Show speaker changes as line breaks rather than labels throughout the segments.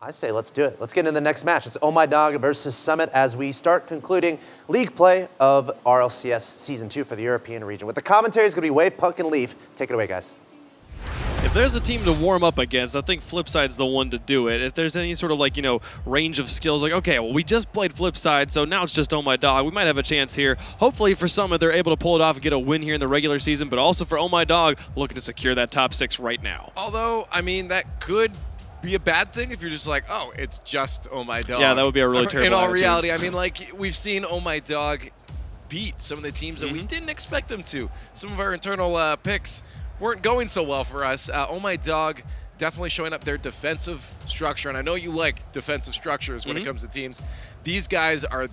I say let's do it. Let's get into the next match. It's Ohmydog versus Summit as we start concluding league play of RLCS Season 2 for the European region. With the commentary is going to be Wave, Punk, and Leaf. Take it away, guys.
If there's a team to warm up against, I think Flipside's the one to do it. If there's any sort of like, range of skills, like, okay, well, we just played Flipside, so now it's just Ohmydog. We might have a chance here. Hopefully for Summit, they're able to pull it off and get a win here in the regular season, but also for Ohmydog, looking to secure that top 6 right now.
Although, I mean, that could be a bad thing if you're just like, oh, it's just Ohmydog.
Yeah, that would be a really terrible
In all
attitude.
reality, I mean, like, we've seen Ohmydog beat some of the teams that we didn't expect them to. Some of our internal picks weren't going so well for us. Ohmydog definitely showing up their defensive structure, and I know you like defensive structures when it comes to teams. These guys are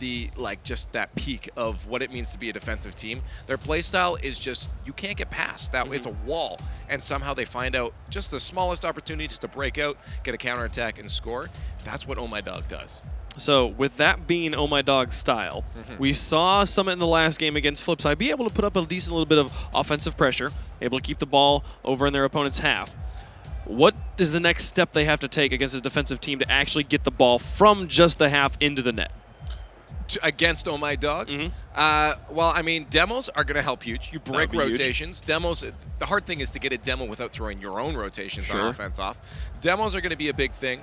just that peak of what it means to be a defensive team. Their play style is just, you can't get past that. It's a wall, and somehow they find out just the smallest opportunity just to break out, get a counterattack, and score. That's what Ohmydog does.
So with that being Ohmydog's style, we saw Summit in the last game against Flipside be able to put up a decent little bit of offensive pressure, able to keep the ball over in their opponent's half. What is the next step they have to take against a defensive team to actually get the ball from just the half into the net?
Against Ohmydog? Well, I mean, demos are going to help huge. You break rotations. Huge. Demos, the hard thing is to get a demo without throwing your own rotations on offense off. Demos are going to be a big thing.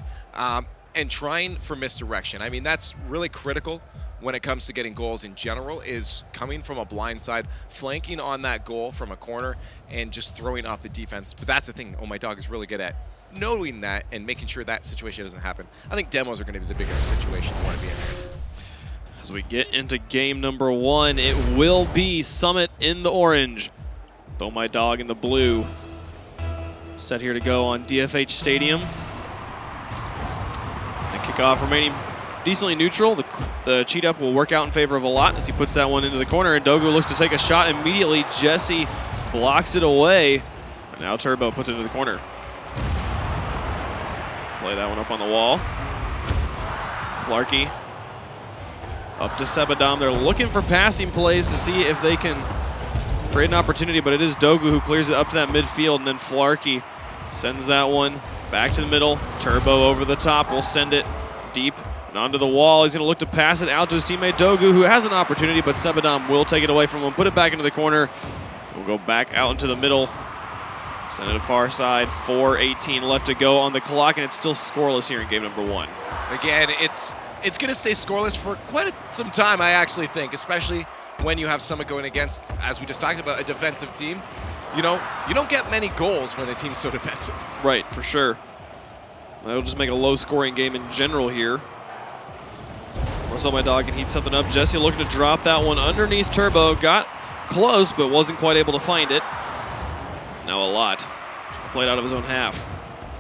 And trying for misdirection. I mean, that's really critical when it comes to getting goals in general, is coming from a blind side, flanking on that goal from a corner, and just throwing off the defense. But that's the thing Ohmydog is really good at, knowing that and making sure that situation doesn't happen. I think demos are going to be the biggest situation you want to be in there.
As we get into game number 1, it will be Summit in the orange, Ohmydog in the blue. Set here to go on DFH Stadium. Kickoff remaining decently neutral. The cheat up will work out in favor of a lot as he puts that one into the corner, and Dogu looks to take a shot immediately. Jesse blocks it away, and now Turbo puts it into the corner. Play that one up on the wall. Flarkey up to Sebadom. They're looking for passing plays to see if they can create an opportunity, but it is Dogu who clears it up to that midfield, and then Flarkey sends that one back to the middle. Turbo over the top will send it deep and onto the wall. He's going to look to pass it out to his teammate Dogu, who has an opportunity, but Sebadom will take it away from him, put it back into the corner. We'll go back out into the middle. Send it to far side. 4:18 left to go on the clock, and it's still scoreless here in game number 1.
Again, it's going to stay scoreless for quite some time, I actually think, especially when you have Summit going against, as we just talked about, a defensive team. You don't get many goals when the team's so defensive.
Right, for sure. That'll just make a low-scoring game in general here. Unless Ohmydog can heat something up. Jesse looking to drop that one underneath Turbo. Got close, but wasn't quite able to find it. Now a lot. Played out of his own half.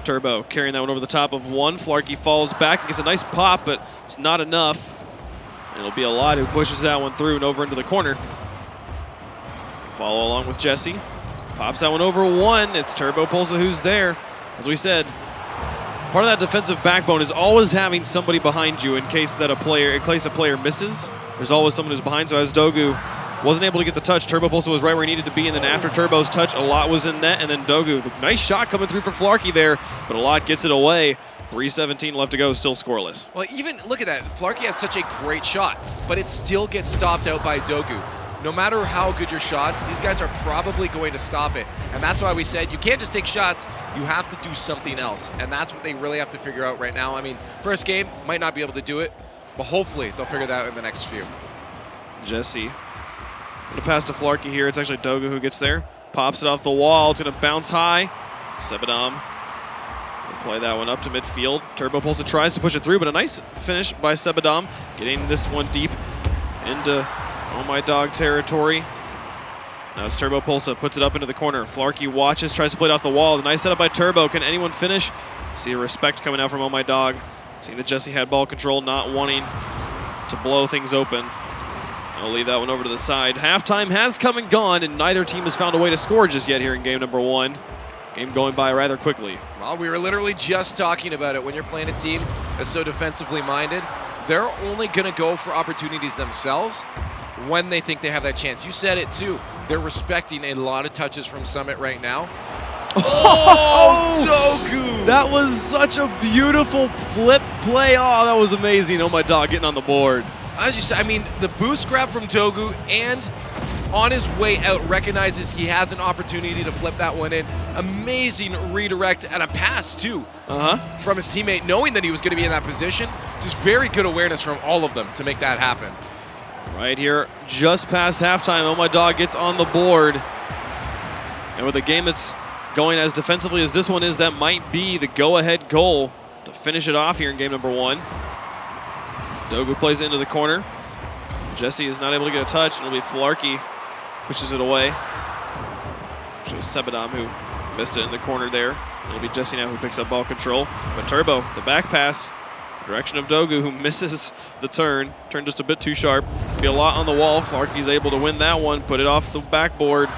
Turbo carrying that one over the top of one. Flarkey falls back and gets a nice pop, but it's not enough. And it'll be a lot who pushes that one through and over into the corner. Follow along with Jesse. Pops that one over one. It's Turbo Pulsa who's there. As we said, part of that defensive backbone is always having somebody behind you in case a player misses. There's always someone who's behind. So as Dogu wasn't able to get the touch, Turbo Pulsa was right where he needed to be, and then after Turbo's touch, a lot was in net, and then Dogu, the nice shot coming through for Flarkey there, but a lot gets it away. 3:17 left to go, still scoreless.
Well, even look at that. Flarkey had such a great shot, but it still gets stopped out by Dogu. No matter how good your shots, these guys are probably going to stop it. And that's why we said you can't just take shots, you have to do something else. And that's what they really have to figure out right now. I mean, first game, might not be able to do it, but hopefully they'll figure that out in the next few.
Jesse. Gonna pass to Flarkey here. It's actually Dogu who gets there. Pops it off the wall. It's gonna bounce high. Sebadom will play that one up to midfield. Turbo Pulsa tries to push it through, but a nice finish by Sebadom, getting this one deep into Ohmydog territory. Now it's Turbo Pulsa, puts it up into the corner. Flarkey watches, tries to play it off the wall. The nice setup by Turbo. Can anyone finish? See a respect coming out from Ohmydog. Seeing that Jesse had ball control, not wanting to blow things open. I'll leave that one over to the side. Halftime has come and gone, and neither team has found a way to score just yet here in game number 1. Game going by rather quickly.
Well, we were literally just talking about it. When you're playing a team that's so defensively minded, they're only going to go for opportunities themselves when they think they have that chance. You said it too. They're respecting a lot of touches from Summit right now. Oh, Dogu!
That was such a beautiful flip play. Oh, that was amazing. Oh, my dog getting on the board.
As you said, I mean, the boost grab from Dogu, and on his way out recognizes he has an opportunity to flip that one in. Amazing redirect and a pass, too, from his teammate, knowing that he was going to be in that position. Just very good awareness from all of them to make that happen.
Right here, just past halftime, Oh My Dog gets on the board. And with a game that's going as defensively as this one is, that might be the go-ahead goal to finish it off here in game number 1. Dogu plays it into the corner. Jesse is not able to get a touch, and it'll be Flarkey pushes it away. It was Sebadam who missed it in the corner there. It'll be Jesse now who picks up ball control. But Turbo, the back pass, direction of Dogu, who misses the turn. Turn just a bit too sharp. Be a lot on the wall. Flarkey's able to win that one, put it off the backboard.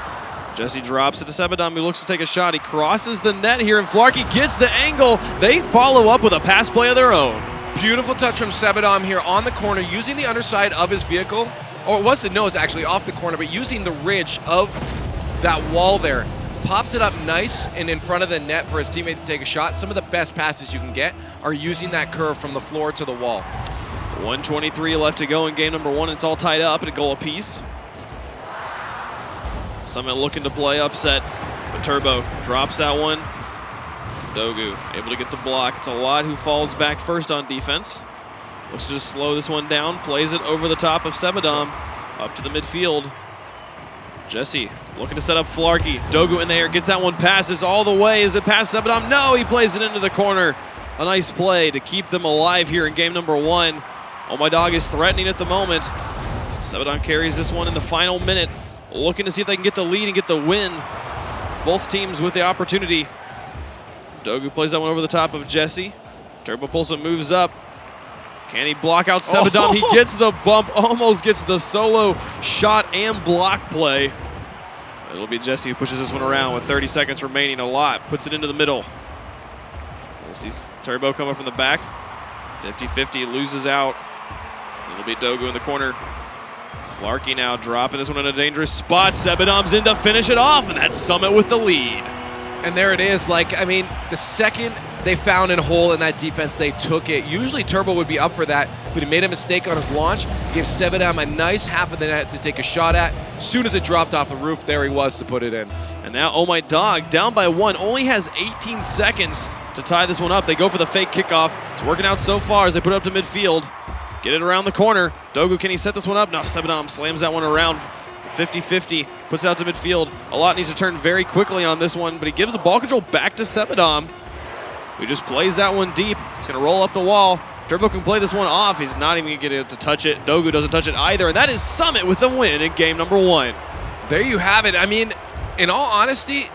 Jesse drops it to Sebadam, who looks to take a shot. He crosses the net here, and Flarkey gets the angle. They follow up with a pass play of their own.
Beautiful touch from Sebadam here on the corner, using the underside of his vehicle. Or it was the nose, actually, off the corner, but using the ridge of that wall there. Pops it up nice and in front of the net for his teammate to take a shot. Some of the best passes you can get are using that curve from the floor to the wall.
1:23 left to go in game number 1. It's all tied up at a goal apiece. Summit looking to play upset, but Turbo drops that one. Dogu able to get the block. It's a lot who falls back first on defense. Looks to just slow this one down. Plays it over the top of Sebadam, up to the midfield. Jesse looking to set up Flarkey. Dogu in the air, gets that one, passes all the way. Is it past Sebadam? No, he plays it into the corner. A nice play to keep them alive here in game number 1. Oh My Dog is threatening at the moment. Sebadam carries this one in the final minute, looking to see if they can get the lead and get the win. Both teams with the opportunity. Dogu plays that one over the top of Jesse. Turbo pulls it, moves up. Can he block out Sebadam? He gets the bump, almost gets the solo shot and block play. It'll be Jesse who pushes this one around with 30 seconds remaining. A lot, puts it into the middle. We'll see Turbo come up from the back. 50-50, loses out. It'll be Dogu in the corner. Flarkey now dropping this one in a dangerous spot. Sebadam's in to finish it off, and that's Summit with the lead.
And there it is. Like, I mean, the second they found a hole in that defense, they took it. Usually Turbo would be up for that, but he made a mistake on his launch. He gave Sebadam a nice half of the net to take a shot at. As soon as it dropped off the roof, there he was to put it in.
And now Oh My Dog, down by 1, only has 18 seconds to tie this one up. They go for the fake kickoff. It's working out so far as they put it up to midfield. Get it around the corner. Dogu, can he set this one up? No, Sebadam slams that one around. 50-50, puts it out to midfield. A lot needs to turn very quickly on this one, but he gives the ball control back to Sebadam, who just plays that one deep. He's going to roll up the wall. Turbo can play this one off. He's not even going to get it to touch it. Dogu doesn't touch it either, and that is Summit with the win in game number 1.
There you have it. I mean, in all honesty,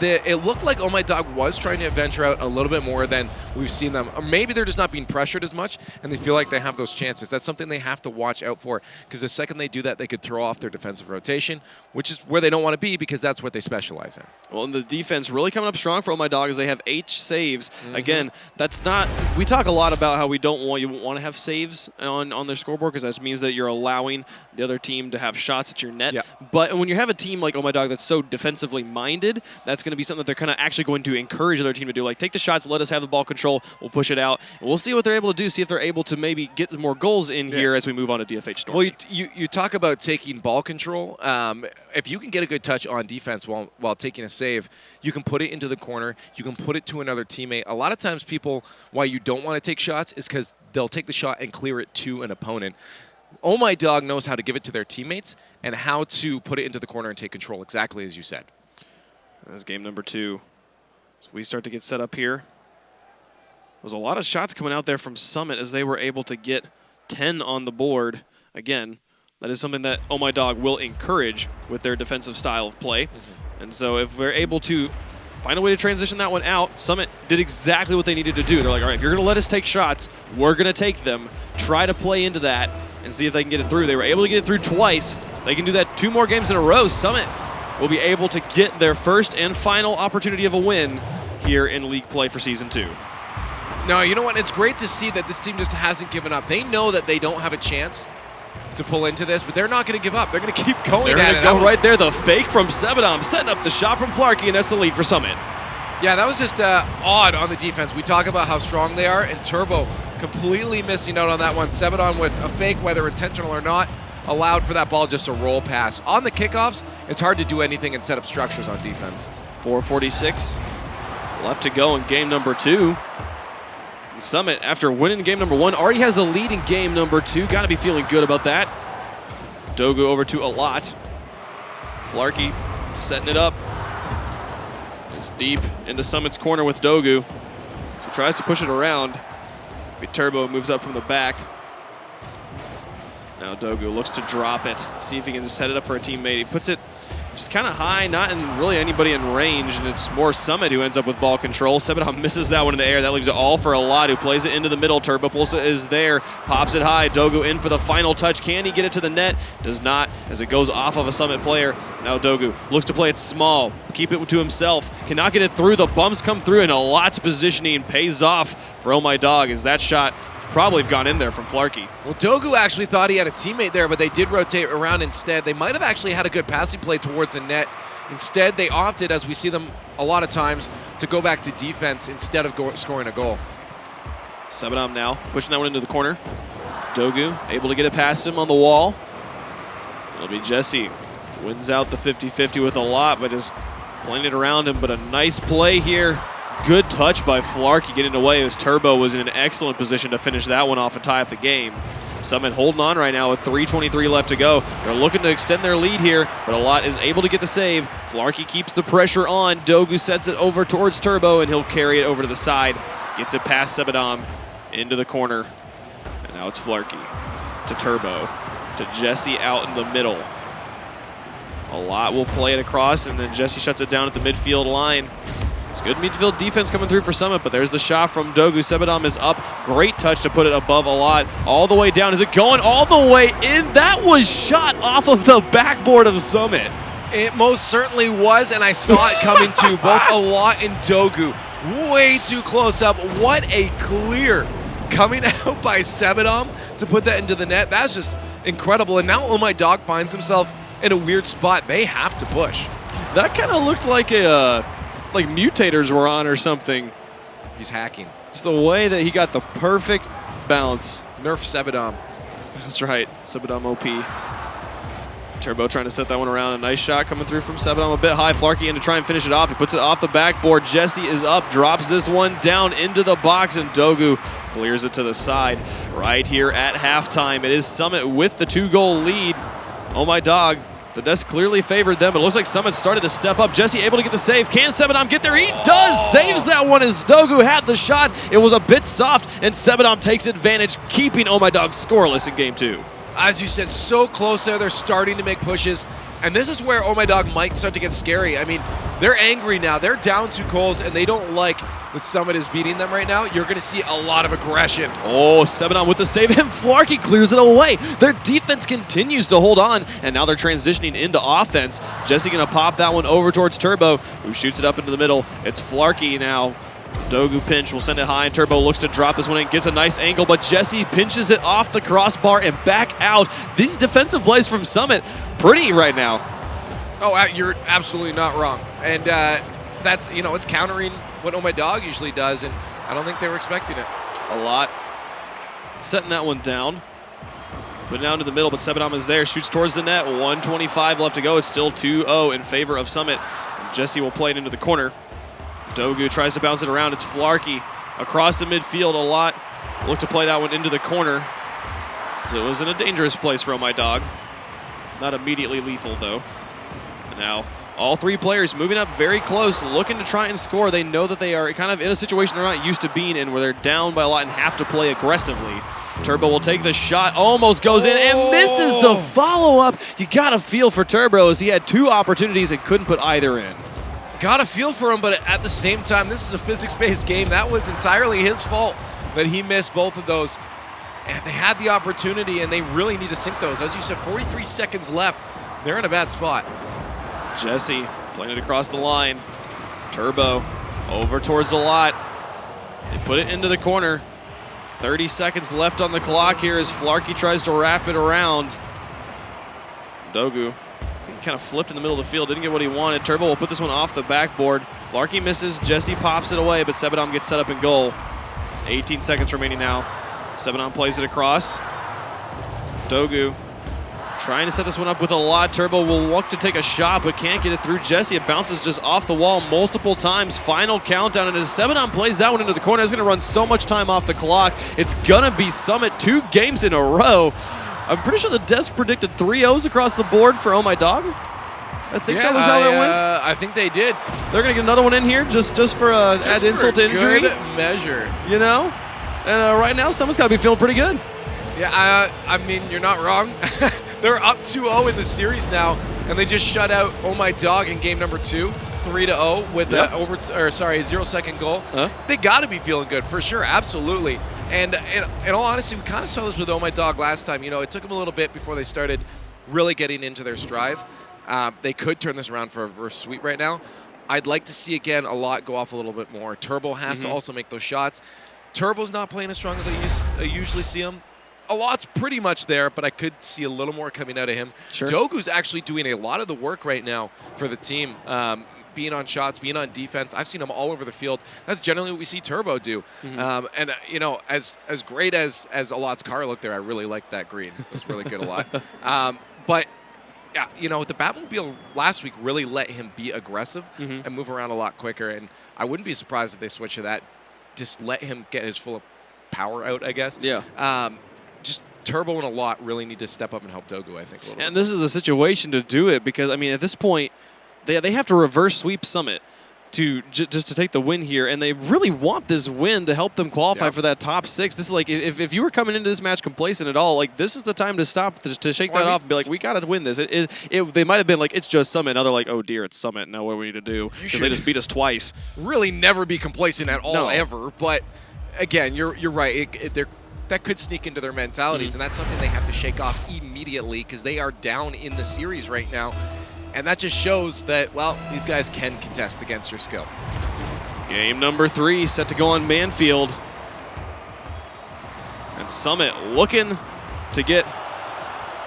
it looked like Oh My Dog was trying to venture out a little bit more than we've seen them. Or maybe they're just not being pressured as much, and they feel like they have those chances. That's something they have to watch out for, because the second they do that, they could throw off their defensive rotation, which is where they don't want to be, because that's what they specialize in.
Well, and the defense really coming up strong for Oh My Dog as they have 8 saves. Again, that's not, we talk a lot about how we don't want, you want to have saves on their scoreboard, because that means that you're allowing the other team to have shots at your net.
Yeah.
But when you have a team like Oh My Dog that's so defensively minded, that's going to be something that they're kind of actually going to encourage the other team to do. Like, take the shots, let us have the ball control, we'll push it out. And we'll see what they're able to do, see if they're able to maybe get more goals in here as we move on to DFH Storm.
Well, you talk about taking ball control. If you can get a good touch on defense while taking a save, you can put it into the corner, you can put it to another teammate. A lot of times people, why you don't want to take shots is because they'll take the shot and clear it to an opponent. Oh My Dog knows how to give it to their teammates and how to put it into the corner and take control, exactly as you said.
That's game number 2. So we start to get set up here. There's a lot of shots coming out there from Summit as they were able to get 10 on the board. Again, that is something that Oh My Dog will encourage with their defensive style of play. And so if we're able to find a way to transition that one out, Summit did exactly what they needed to do. They're like, all right, if you're going to let us take shots, we're going to take them. Try to play into that and see if they can get it through. They were able to get it through twice. They can do that 2 more games in a row. Summit will be able to get their first and final opportunity of a win here in league play for Season 2.
No, you know what? It's great to see that this team just hasn't given up. They know that they don't have a chance to pull into this, but they're not going to give up. They're going to keep going
They're
at
going
it.
to go right there. The fake from Sebadam, setting up the shot from Flarkey, and that's the lead for Summit.
Yeah, that was just odd on the defense. We talk about how strong they are, and Turbo completely missing out on that one. Sebedon with a fake, whether intentional or not, allowed for that ball just to roll past. On the kickoffs, it's hard to do anything and set up structures on defense.
4:46 left to go in game number 2. Summit, after winning game number 1, already has a lead in game number 2. Got to be feeling good about that. Dogu over to Alot. Flarkey setting it up. It's deep into Summit's corner with Dogu. So tries to push it around. But Turbo moves up from the back. Now Dogu looks to drop it. See if he can set it up for a teammate. He puts it just kind of high, not in really anybody in range, and it's more Summit who ends up with ball control. Sebedon misses that one in the air. That leaves it all for Alot, who plays it into the middle. Turbo Pulsa is there, pops it high. Dogu in for the final touch. Can he get it to the net? Does not, as it goes off of a Summit player. Now Dogu looks to play it small, keep it to himself. Cannot get it through. The bumps come through, and Alot's positioning pays off for Ohmydog as that shot probably gone in there from Flarkey.
Well, Dogu actually thought he had a teammate there, but they did rotate around instead. They might have actually had a good passing play towards the net. Instead, they opted, as we see them a lot of times, to go back to defense instead of scoring a goal.
Sebedon now pushing that one into the corner. Dogu able to get it past him on the wall. It'll be Jesse. Wins out the 50-50 with Alot, but is playing it around him. But a nice play here. Good touch by Flarkey getting away as Turbo was in an excellent position to finish that one off and tie up the game. Summit holding on right now with 3:23 left to go. They're looking to extend their lead here, but Alot is able to get the save. Flarkey keeps the pressure on. Dogu sets it over towards Turbo, and he'll carry it over to the side. Gets it past Sebedon into the corner. And now it's Flarkey to Turbo to Jesse out in the middle. Alot will play it across, and then Jesse shuts it down at the midfield line. It's good midfield defense coming through for Summit, but there's the shot from Dogu. Sebedon is up. Great touch to put it above Alot. All the way down. Is it going all the way in? That was shot off of the backboard of Summit.
It most certainly was, and I saw it coming too. Both Alot and Dogu way too close up. What a clear coming out by Sebedon to put that into the net. That's just incredible. And now Ohmydog finds himself in a weird spot. They have to push.
That kind of looked like a... like mutators were on or something.
He's hacking.
Just the way that he got the perfect bounce.
Nerf Sebedon.
That's right, Sebedon OP. Turbo trying to set that one around. A nice shot coming through from Sebedon, a bit high. Flarkey in to try and finish it off. He puts it off the backboard. Jesse is up, drops this one down into the box, and Dogu clears it to the side. Right here at halftime, it is Summit with the 2-goal lead. Ohmydog, the desk clearly favored them, but it looks like Summit started to step up. Jesse able to get the save. Can Sebedon get there? He does! Saves that one as Dogu had the shot. It was a bit soft, and Sebedon takes advantage, keeping Ohmydog scoreless in game 2.
As you said, so close there. They're starting to make pushes, and this is where Ohmydog might start to get scary. I mean, they're angry now. They're down 2 goals, and they don't like that Summit is beating them right now. You're going to see a lot of aggression.
Oh, Sebedon with the save, and Flarkey clears it away. Their defense continues to hold on, and now they're transitioning into offense. Jesse going to pop that one over towards Turbo, who shoots it up into the middle. It's Flarkey now. Dogu pinch will send it high, and Turbo looks to drop this one and gets a nice angle, but Jesse pinches it off the crossbar and back out. These defensive plays from Summit, pretty right now.
Oh, you're absolutely not wrong. And that's, it's countering what Ohmydog usually does, and I don't think they were expecting it.
Alot setting that one down. Put it down to the middle, but Sebedon is there, shoots towards the net. 1:25 left to go. It's still 2-0 in favor of Summit. Jesse will play it into the corner. Dogu tries to bounce it around. It's Flarkey across the midfield. Alot look to play that one into the corner. So it was in a dangerous place for Ohmydog. Not immediately lethal, though. And now all 3 players moving up very close, looking to try and score. They know that they are kind of in a situation they're not used to being in, where they're down by a lot and have to play aggressively. Turbo will take the shot, almost goes in and misses the follow-up. You got to feel for Turbo, as he had 2 opportunities and couldn't put either in.
Got to feel for him, but at the same time, this is a physics-based game. That was entirely his fault that he missed both of those. And they had the opportunity, and they really need to sink those. As you said, 43 seconds left. They're in a bad spot.
Jesse playing it across the line. Turbo over towards Alot. They put it into the corner. 30 seconds left on the clock here as Flarkey tries to wrap it around. Dogu I think he kind of flipped in the middle of the field, didn't get what he wanted. Turbo will put this one off the backboard. Flarkey misses, Jesse pops it away, but Sebedom gets set up in goal. 18 seconds remaining now. Sebedom plays it across. Dogu trying to set this one up with a lot. Turbo will look to take a shot, but can't get it through Jesse. It bounces just off the wall multiple times. Final countdown, and as Sebedom plays that one into the corner, it's going to run so much time off the clock. It's going to be Summit 2 games in a row. I'm pretty sure the desk predicted 3-0s across the board for Oh My Dog. I think that was how that went.
I think they did.
They're going to get another one in here just for add insult to injury.
Good measure.
You know? And right now, someone's got to be feeling pretty good.
Yeah, I mean, you're not wrong. They're up 2-0 in the series now, and they just shut out Oh My Dog in game number 2, 3-0 with a 0-second goal. They got to be feeling good for sure, absolutely. And in all honesty, we kind of saw this with Oh My Dog last time. You know, it took them a little bit before they started really getting into their stride. They could turn this around for a reverse sweep right now. I'd like to see, again, a lot go off a little bit more. Turbo has to also make those shots. Turbo's not playing as strong as I usually see him. A lot's pretty much there, but I could see a little more coming out of him.
Sure.
Dogu's actually doing a lot of the work right now for the team, being on shots, being on defense. I've seen him all over the field. That's generally what we see Turbo do. And, you know, as great as a lot's car looked there, I really liked that green. It was really good a lot. But, yeah, you know, the Batmobile last week really let him be aggressive and move around a lot quicker. And I wouldn't be surprised if they switch to that. Just let him get his full power out, I guess.
Yeah.
Just Turbo and a lot really need to step up and help Dogu, I think, a little
And
bit.
this is a situation to do it because, I mean, at this point, they have to reverse sweep Summit to just to take the win here, and they really want this win to help them qualify for that top 6. This is like, if you were coming into this match complacent at all, like, this is the time to stop, to shake that off and be like, we got to win this. They might have been like, it's just Summit. Now they're like, oh, dear, it's Summit. Now what do we need to do? Because they just beat us twice.
Really never be complacent at all, ever. But, again, you're right. That could sneak into their mentalities, and that's something they have to shake off immediately because they are down in the series right now. And that just shows that, well, these guys can contest against your skill.
Game number 3 set to go on Manfield. And Summit looking to get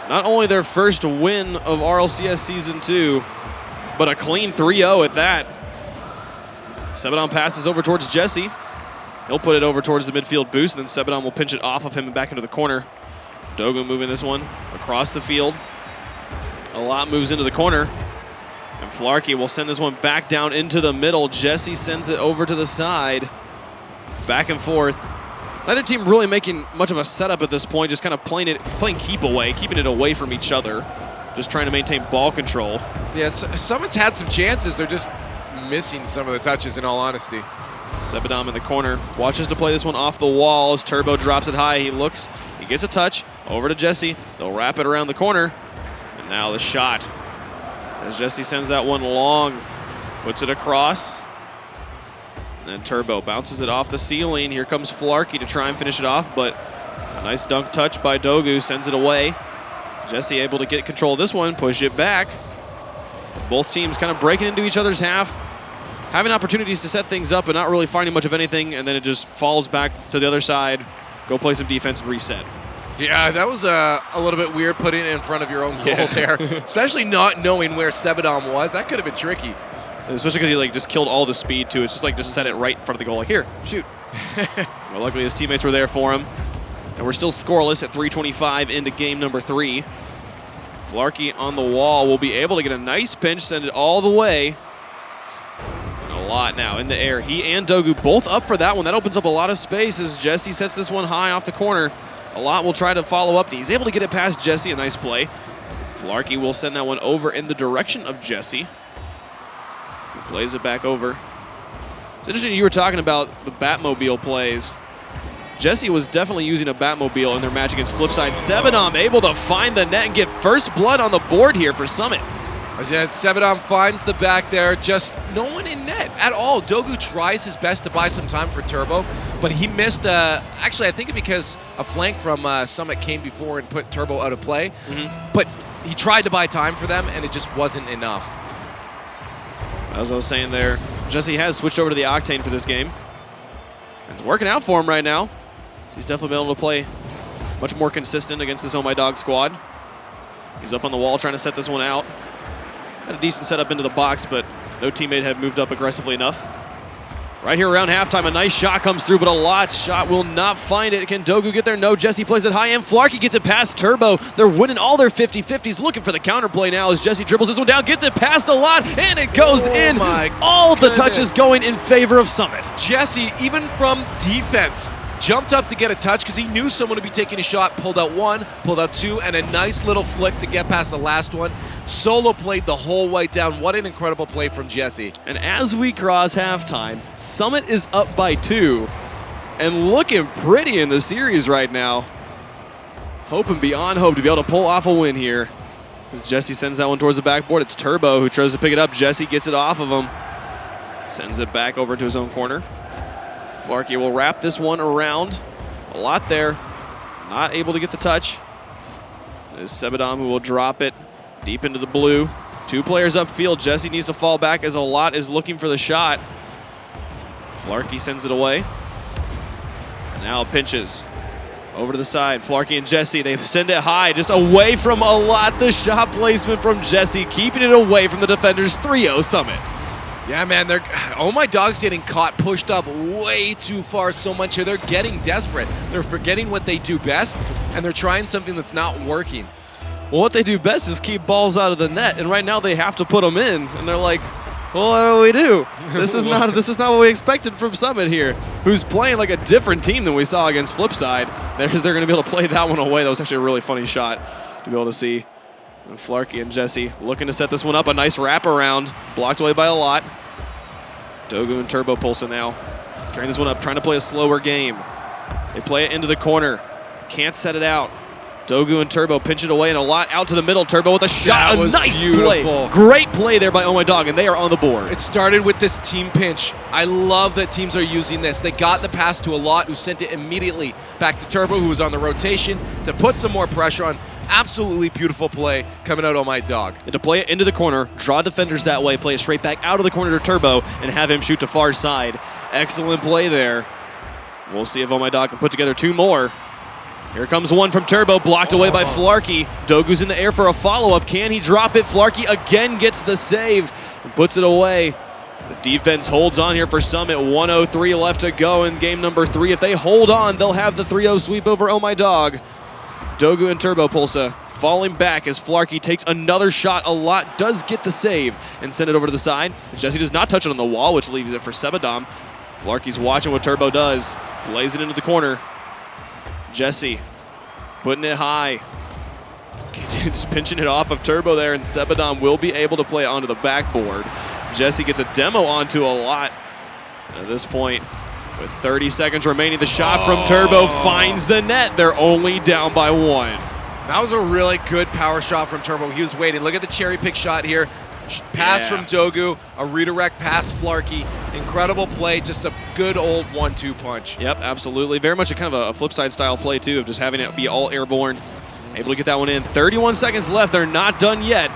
not only their first win of RLCS Season 2, but a clean 3-0 at that. Sebedom passes over towards Jesse. He'll put it over towards the midfield boost, and then Sebedom will pinch it off of him and back into the corner. Dogu moving this one across the field. A lot moves into the corner. And Flarkey will send this one back down into the middle. Jesse sends it over to the side. Back and forth. Neither team really making much of a setup at this point, just kind of playing keep away, keeping it away from each other. Just trying to maintain ball control.
Yeah, Summit's had some chances. They're just missing some of the touches, in all honesty.
Sebedom in the corner, watches to play this one off the wall as Turbo drops it high. He looks, he gets a touch, over to Jesse. They'll wrap it around the corner. And now the shot. As Jesse sends that one long, puts it across. And then Turbo bounces it off the ceiling. Here comes Flarkey to try and finish it off, but a nice dunk touch by Dogu sends it away. Jesse able to get control of this one, push it back. Both teams kind of breaking into each other's half, having opportunities to set things up, but not really finding much of anything, and then it just falls back to the other side. Go play some defense and reset.
Yeah, that was a little bit weird putting it in front of your own goal there, especially not knowing where Sebedom was. That could have been tricky.
Especially because he like just killed all the speed too. It's just like just set it right in front of the goal. Like, here, shoot. Well, luckily his teammates were there for him. And we're still scoreless at 3:25 into game number 3. Flarkey on the wall will be able to get a nice pinch, send it all the way. And a lot now in the air. He and Dogu both up for that one. That opens up a lot of space as Jesse sets this one high off the corner. A lot will try to follow up. He's able to get it past Jesse. A nice play. Flarkey will send that one over in the direction of Jesse. He plays it back over. It's interesting you were talking about the Batmobile plays. Jesse was definitely using a Batmobile in their match against Flipside. Sebedom able to find the net and get first blood on the board here for Summit.
Sebedom finds the back there, just no one in net at all. Dogu tries his best to buy some time for Turbo, but he missed, actually I think because a flank from Summit came before and put Turbo out of play, but he tried to buy time for them and it just wasn't enough.
As I was saying there, Jesse has switched over to the Octane for this game. And it's working out for him right now. He's definitely been able to play much more consistent against this Oh My Dog squad. He's up on the wall trying to set this one out. Had a decent setup into the box, but no teammate had moved up aggressively enough. Right here around halftime, a nice shot comes through, but a lot shot will not find it. Can Dogu get there? No. Jesse plays it high, and Flarky gets it past Turbo. They're winning all their 50-50s, looking for the counterplay now as Jesse dribbles this one down, gets it past a lot, and it goes in. All the touches going in favor of Summit.
Jesse, even from defense, jumped up to get a touch because he knew someone would be taking a shot, pulled out one, pulled out two, and a nice little flick to get past the last one. Solo played the whole way down. What an incredible play from Jesse.
And as we cross halftime, Summit is up by 2 and looking pretty in the series right now. Hoping beyond hope to be able to pull off a win here. As Jesse sends that one towards the backboard, it's Turbo who tries to pick it up. Jesse gets it off of him. Sends it back over to his own corner. Flarky will wrap this one around. A lot there. Not able to get the touch. There's Sebadom who will drop it deep into the blue. 2 players upfield. Jesse needs to fall back as a lot is looking for the shot. Flarky sends it away. And now pinches. Over to the side. Flarky and Jesse, they send it high, just away from a lot. The shot placement from Jesse, keeping it away from the defenders. 3-0 Summit.
Yeah, man, Ohmydog's getting caught, pushed up way too far so much here. They're getting desperate. They're forgetting what they do best, and they're trying something that's not working.
Well, what they do best is keep balls out of the net, and right now they have to put them in, and they're like, well, what do we do? This is not what we expected from Summit here, who's playing like a different team than we saw against Flipside. They're going to be able to play that one away. That was actually a really funny shot to be able to see. And Flarky and Jesse looking to set this one up. A nice wraparound, blocked away by a lot. Dogu and Turbo Pulsa now carrying this one up, trying to play a slower game. They play it into the corner. Can't set it out. Dogu and Turbo pinch it away, and a lot out to the middle. Turbo with a shot. A nice play. Great play there by Ohmydog, and they are on the board.
It started with this team pinch. I love that teams are using this. They got the pass to a lot, who sent it immediately back to Turbo, who was on the rotation, to put some more pressure on. Absolutely beautiful play coming out of Ohmydog.
And to play it into the corner, draw defenders that way, play it straight back out of the corner to Turbo, and have him shoot to far side. Excellent play there. We'll see if Ohmydog can put together 2 more. Here comes one from Turbo, blocked away by Flarky. Dogu's in the air for a follow-up. Can he drop it? Flarky again gets the save and puts it away. The defense holds on here for Summit. 1:03 left to go in game number 3. If they hold on, they'll have the 3-0 sweep over Ohmydog. Dogu and Turbo Pulsa falling back as Flarky takes another shot. A lot does get the save and send it over to the side. Jesse does not touch it on the wall, which leaves it for Sebadom. Flarky's watching what Turbo does. Plays it into the corner. Jesse putting it high. Just pinching it off of Turbo there, and Sebadom will be able to play it onto the backboard. Jesse gets a demo onto a lot at this point. With 30 seconds remaining, the shot from Turbo finds the net. They're only down by 1.
That was a really good power shot from Turbo. He was waiting. Look at the cherry pick shot here. Pass from Dogu, a redirect past Flarky. Incredible play, just a good old 1-2 punch.
Yep, absolutely. Very much a kind of a flip side style play too, of just having it be all airborne. Able to get that one in. 31 seconds left. They're not done yet.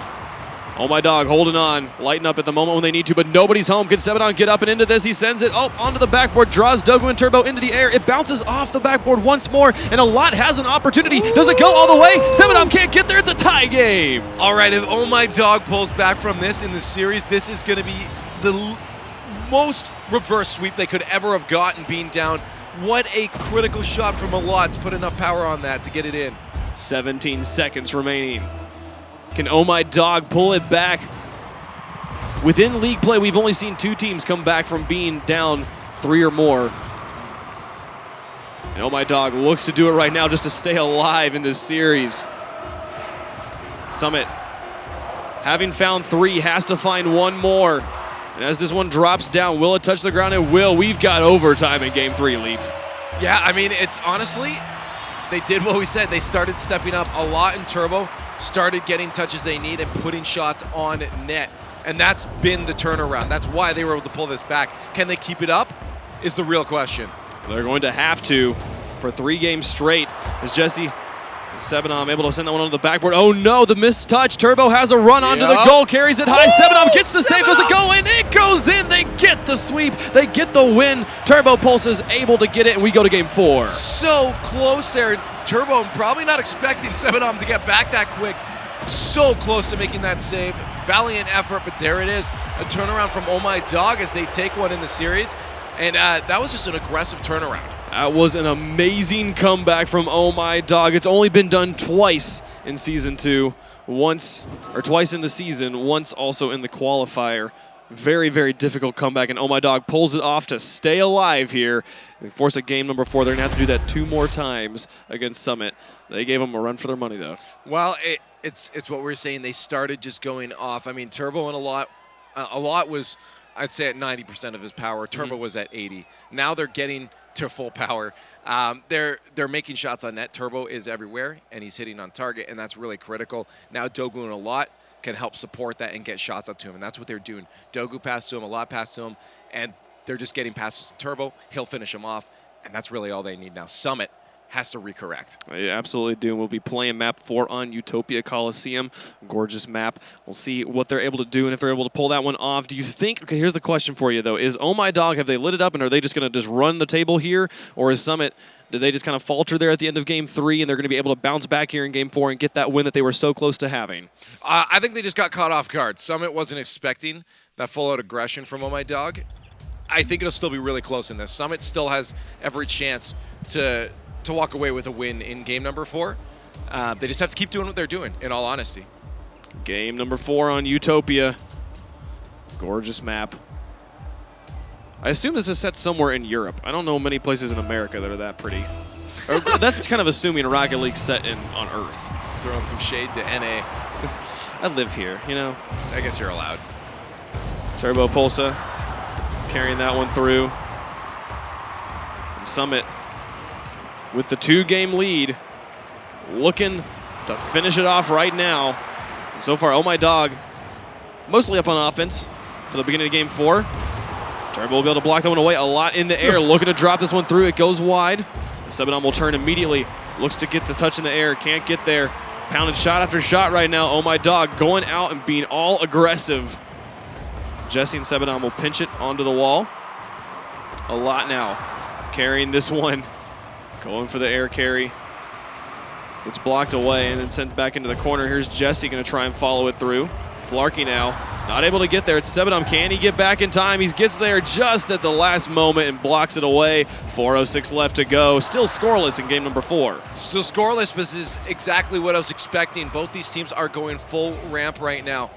Ohmydog holding on, lighting up at the moment when they need to, but nobody's home. Can Sebadom get up and into this? He sends it onto the backboard, draws Dogu and Turbo into the air. It bounces off the backboard once more, and a lot has an opportunity. Does it go all the way? Sebadom can't get there. It's a tie game.
All right, if Ohmydog pulls back from this in the series, this is going to be the most reverse sweep they could ever have gotten, being down. What a critical shot from a lot to put enough power on that to get it in.
17 seconds remaining. Can Ohmydog pull it back? Within league play, we've only seen 2 teams come back from being down 3 or more. And Ohmydog looks to do it right now just to stay alive in this series. Summit, having found 3, has to find 1 more. And as this one drops down, will it touch the ground? It will. We've got overtime in game 3, Leaf.
Yeah, I mean, it's honestly, they did what we said. They started stepping up a lot in Turbo, started getting touches they need and putting shots on net. And that's been the turnaround. That's why they were able to pull this back. Can they keep it up is the real question.
They're going to have to for 3 games straight. As Jesse Sebadom able to send that one onto the backboard. Oh no, the missed touch. Turbo has a run onto the goal, carries it high. Sebadom gets the save. Does it go in? It goes in. They get the sweep. They get the win. Turbo Pulse is able to get it, and we go to game 4.
So close there. Turbo probably not expecting Sebadom to get back that quick. So close to making that save. valiant effort, but there it is. A turnaround from Ohmydog as they take one in the series. And that was just an aggressive turnaround.
That was an amazing comeback from Ohmydog. It's only been done twice in Season 2. Twice in the season, once also in the qualifier. Very, very difficult comeback, and Ohmydog pulls it off to stay alive here. They force a game number 4. They're going to have to do that 2 more times against Summit. They gave them a run for their money, though.
Well, it's what we're saying. They started just going off. I mean, Turbo and a lot was, I'd say, at 90% of his power. Turbo was at 80. Now they're getting to full power. They're making shots on net. Turbo is everywhere, and he's hitting on target, and that's really critical. Now Dogu and a lot can help support that and get shots up to him, and that's what they're doing. Dogu passed to him, a lot passed to him, and they're just getting passes to Turbo. He'll finish him off, and that's really all they need now. Summit has to recorrect.
They absolutely do. We'll be playing map 4 on Utopia Coliseum. Gorgeous map. We'll see what they're able to do and if they're able to pull that one off. Do you think, okay, here's the question for you, though. Is Ohmydog, have they lit it up, and are they just going to just run the table here? Or is Summit, did they just kind of falter there at the end of Game 3, and they're going to be able to bounce back here in Game 4 and get that win that they were so close to having?
I think they just got caught off guard. Summit wasn't expecting that full-out aggression from Ohmydog. I think it'll still be really close in this. Summit still has every chance to walk away with a win in game number 4. They just have to keep doing what they're doing, in all honesty.
Game number 4 on Utopia. Gorgeous map. I assume this is set somewhere in Europe. I don't know many places in America that are that pretty. That's kind of assuming Rocket League's set on Earth.
Throwing some shade to NA.
I live here, you know.
I guess you're allowed.
Turbo Pulsa carrying that one through. And Summit with the 2-game lead, looking to finish it off right now. And so far, Ohmydog mostly up on offense for the beginning of Game 4. Turbo will be able to block that one away. A lot in the air, looking to drop this one through. It goes wide. Sebadom will turn immediately. Looks to get the touch in the air. Can't get there. Pounded shot after shot right now. Ohmydog going out and being all aggressive. Jesse and Sebadom will pinch it onto the wall. A lot now. Carrying this one. Going for the air carry. Gets blocked away and then sent back into the corner. Here's Jesse going to try and follow it through. Flarky now. Not able to get there. It's Sebadom. Can he get back in time? He gets there just at the last moment and blocks it away. 4:06 left to go. Still scoreless in game number 4.
Still scoreless, but this is exactly what I was expecting. Both these teams are going full ramp right now.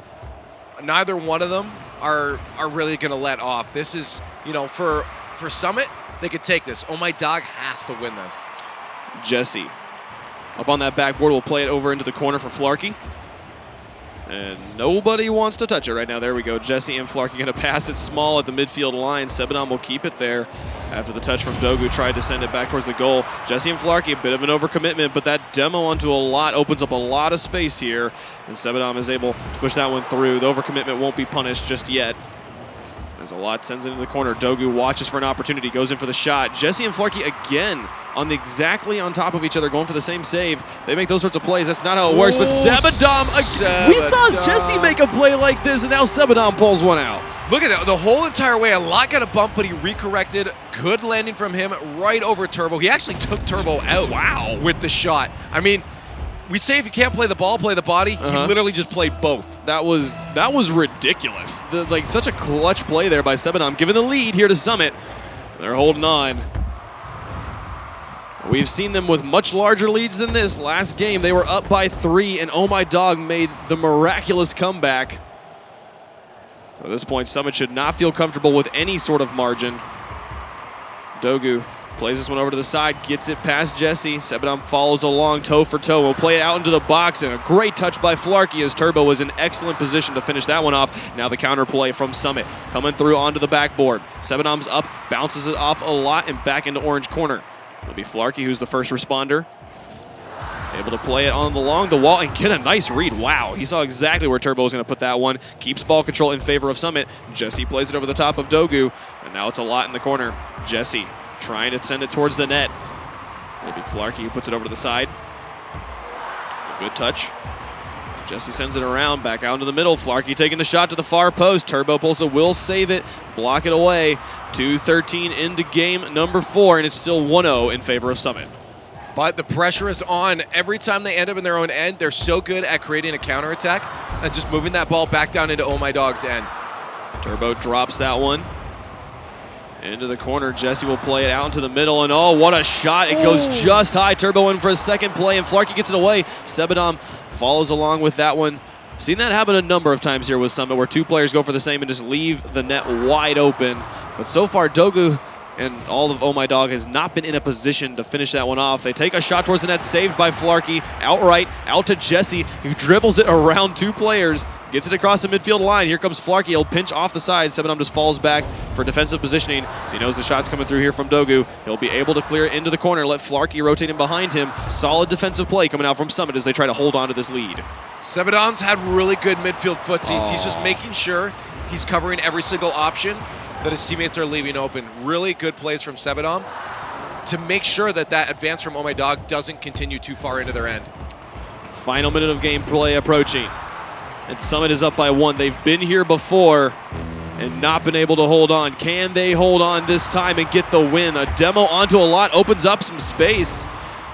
Neither one of them are really going to let off. This is, you know, for Summit, they could take this. Ohmydog has to win this.
Jesse up on that backboard will play it over into the corner for Flarky. And nobody wants to touch it right now. There we go. Jesse and Flarky going to pass it small at the midfield line. Sebadom will keep it there after the touch from Dogu tried to send it back towards the goal. Jesse and Flarky, a bit of an overcommitment, but that demo onto a lot opens up a lot of space here. And Sebadom is able to push that one through. The overcommitment won't be punished just yet. As a lot sends it into the corner. Dogu watches for an opportunity, goes in for the shot. Jesse and Flarky again exactly on top of each other, going for the same save. They make those sorts of plays. That's not how it works, but Sebadom, we saw Jesse make a play like this, and now Sebadom pulls one out.
Look at that, the whole entire way. A lot got a bump, but he recorrected. Good landing from him right over Turbo. He actually took Turbo out with the shot. I mean, we say if you can't play the ball, play the body. He literally just played both.
That was ridiculous. Like such a clutch play there by Sebadom, giving the lead here to Summit. They're holding on. We've seen them with much larger leads than this. Last game, they were up by 3, and Ohmydog made the miraculous comeback. So at this point, Summit should not feel comfortable with any sort of margin. Dogu plays this one over to the side, gets it past Jesse. Sebadom follows along toe for toe. Will play it out into the box, and a great touch by Flarky as Turbo was in excellent position to finish that one off. Now the counter play from Summit coming through onto the backboard. Sebadom's up, bounces it off a lot, and back into orange corner. It'll be Flarky who's the first responder. Able to play it along the wall and get a nice read. Wow, he saw exactly where Turbo was going to put that one. Keeps ball control in favor of Summit. Jesse plays it over the top of Dogu, and now it's a lot in the corner. Jesse trying to send it towards the net. It'll be Flarky who puts it over to the side. A good touch. Jesse sends it around, back out into the middle. Flarky taking the shot to the far post. Turbo Pulsa will save it, block it away. 2:13 into game number 4, and it's still 1-0 in favor of Summit.
But the pressure is on. Every time they end up in their own end, they're so good at creating a counterattack. and just moving that ball back down into Ohmydog's end.
Turbo drops that one. Into the corner, Jesse will play it out into the middle, and oh, what a shot. It goes just high. Turbo in for a second play, and Flarkey gets it away. Sebadom follows along with that one. Seen that happen a number of times here with Summit, where two players go for the same and just leave the net wide open. But so far, Dogu and all of Ohmydog has not been in a position to finish that one off. They take a shot towards the net, saved by Flarkey, outright, out to Jesse, who dribbles it around two players, gets it across the midfield line. Here comes Flarkey. He'll pinch off the side. Sebadom just falls back for defensive positioning, so he knows the shot's coming through here from Dogu. He'll be able to clear it into the corner, let Flarkey rotate in behind him. Solid defensive play coming out from Summit as they try to hold on to this lead.
Sebadom's had really good midfield footsies. He's just making sure he's covering every single option that his teammates are leaving open. Really good plays from Sebadom to make sure that that advance from Ohmydog doesn't continue too far into their end.
Final minute of gameplay approaching. And Summit is up by 1. They've been here before and not been able to hold on. Can they hold on this time and get the win? A demo onto a lot opens up some space.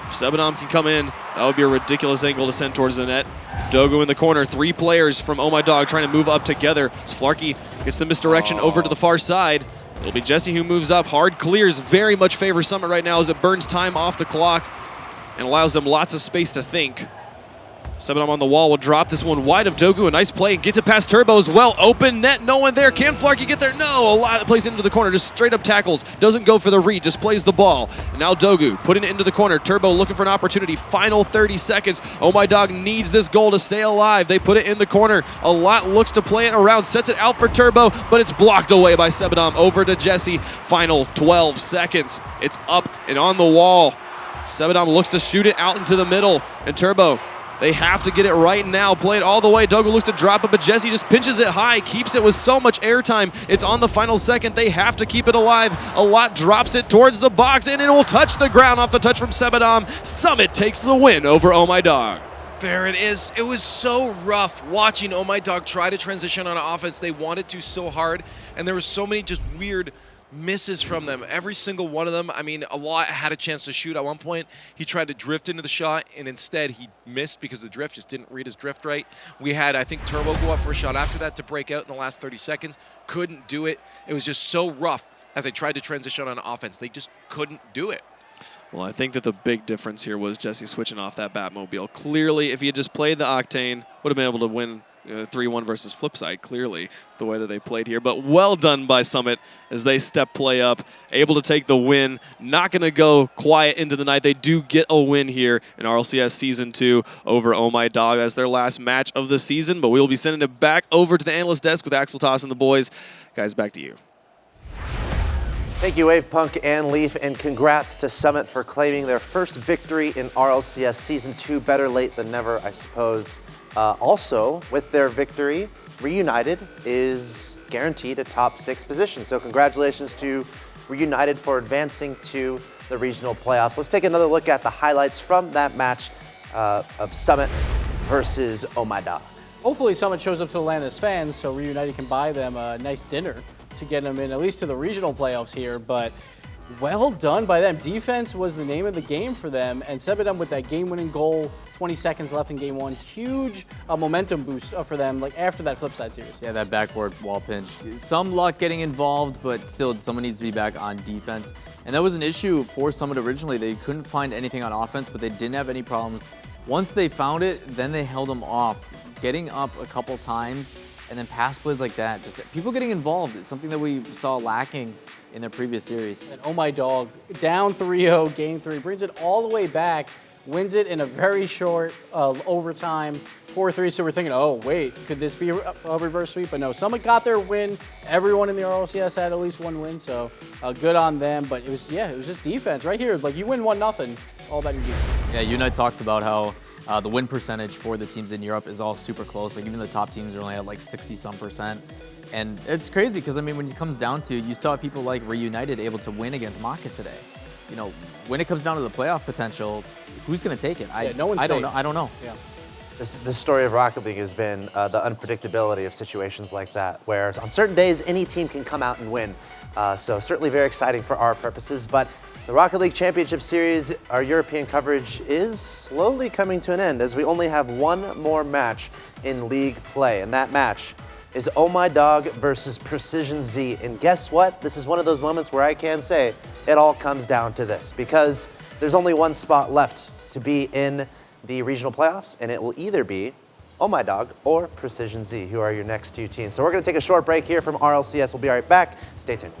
If Sebadom can come in, that would be a ridiculous angle to send towards the net. Dogu in the corner. 3 players from Ohmydog trying to move up together. As Flarkey gets the misdirection over to the far side. It'll be Jesse who moves up. Hard clears very much favor Summit right now as it burns time off the clock and allows them lots of space to think. Sebadom on the wall will drop this one wide of Dogu. A nice play and gets it past Turbo as well. Open net, no one there. Can Flarkey get there? No, a lot plays into the corner. Just straight up tackles. Doesn't go for the read, just plays the ball. And now Dogu putting it into the corner. Turbo looking for an opportunity. Final 30 seconds. Ohmydog needs this goal to stay alive. They put it in the corner. A lot looks to play it around. Sets it out for Turbo, but it's blocked away by Sebadom. Over to Jesse. Final 12 seconds. It's up and on the wall. Sebadom looks to shoot it out into the middle. And Turbo, they have to get it right now. Play it all the way. Dogu looks to drop it, but Jesse just pinches it high, keeps it with so much airtime. It's on the final second. They have to keep it alive. A lot drops it towards the box, and it will touch the ground off the touch from Sebadom. Summit takes the win over Ohmydog.
There it is. It was so rough watching Ohmydog try to transition on offense. They wanted to so hard, and there were so many just weird misses from them. Every single one of them. I mean, a lot had a chance to shoot at one point. He tried to drift into the shot, and instead he missed because the drift just didn't read his drift right. We had, I think, Turbo go up for a shot after that to break out in the last 30 seconds. Couldn't do it. It was just so rough as they tried to transition on offense. They just couldn't do it.
Well, I think that the big difference here was Jesse switching off that Batmobile. Clearly, if he had just played the Octane, would have been able to win 3-1 versus Flipside, clearly, the way that they played here. But well done by Summit as they step play up, able to take the win. Not going to go quiet into the night. They do get a win here in RLCS Season 2 over Ohmydog as their last match of the season. But we will be sending it back over to the analyst desk with Axel Toss and the boys. Guys, back to you.
Thank you, Wave, Punk, and Leaf, and congrats to Summit for claiming their first victory in RLCS Season 2. Better late than never, I suppose. Also, with their victory, Reunited is guaranteed a top 6 position. So congratulations to Reunited for advancing to the regional playoffs. Let's take another look at the highlights from that match of Summit versus Ohmydog.
Hopefully Summit shows up to the land as fans so Reunited can buy them a nice dinner to get them in at least to the regional playoffs here, but well done by them. Defense was the name of the game for them, and Sebadom with that game-winning goal, 20 seconds left in game 1. Huge momentum boost for them, like after that Flipside series.
Yeah, that backboard wall pinch. Some luck getting involved, but still someone needs to be back on defense. And that was an issue for Summit originally. They couldn't find anything on offense, but they didn't have any problems. Once they found it, then they held them off. Getting up a couple times, and then pass plays like that, just people getting involved. It's something that we saw lacking in their previous series.
And Ohmydog, down 3-0, game 3, brings it all the way back, wins it in a very short overtime, 4-3. So we're thinking, oh, wait, could this be a reverse sweep? But no, Summit got their win. Everyone in the RLCS had at least one win, so good on them. But it was just defense right here. Like, you win 1-0, all about your defense.
Yeah, you and I talked about how the win percentage for the teams in Europe is all super close. Like, even the top teams are only at like 60-some%. And it's crazy because, I mean, when it comes down to, you saw people like Reunited able to win against Maka today. You know, when it comes down to the playoff potential, who's going to take it?
No one's safe.
I don't know.
Yeah.
The story of Rocket League has been the unpredictability of situations like that, where on certain days, any team can come out and win. So certainly very exciting for our purposes. But The Rocket League Championship Series, our European coverage is slowly coming to an end as we only have one more match in league play, and that match is Ohmydog versus Precision Z. And guess what? This is one of those moments where I can say it all comes down to this, because there's only one spot left to be in the regional playoffs, and it will either be Ohmydog or Precision Z, who are your next two teams. So we're going to take a short break here from RLCS. We'll be right back. Stay tuned.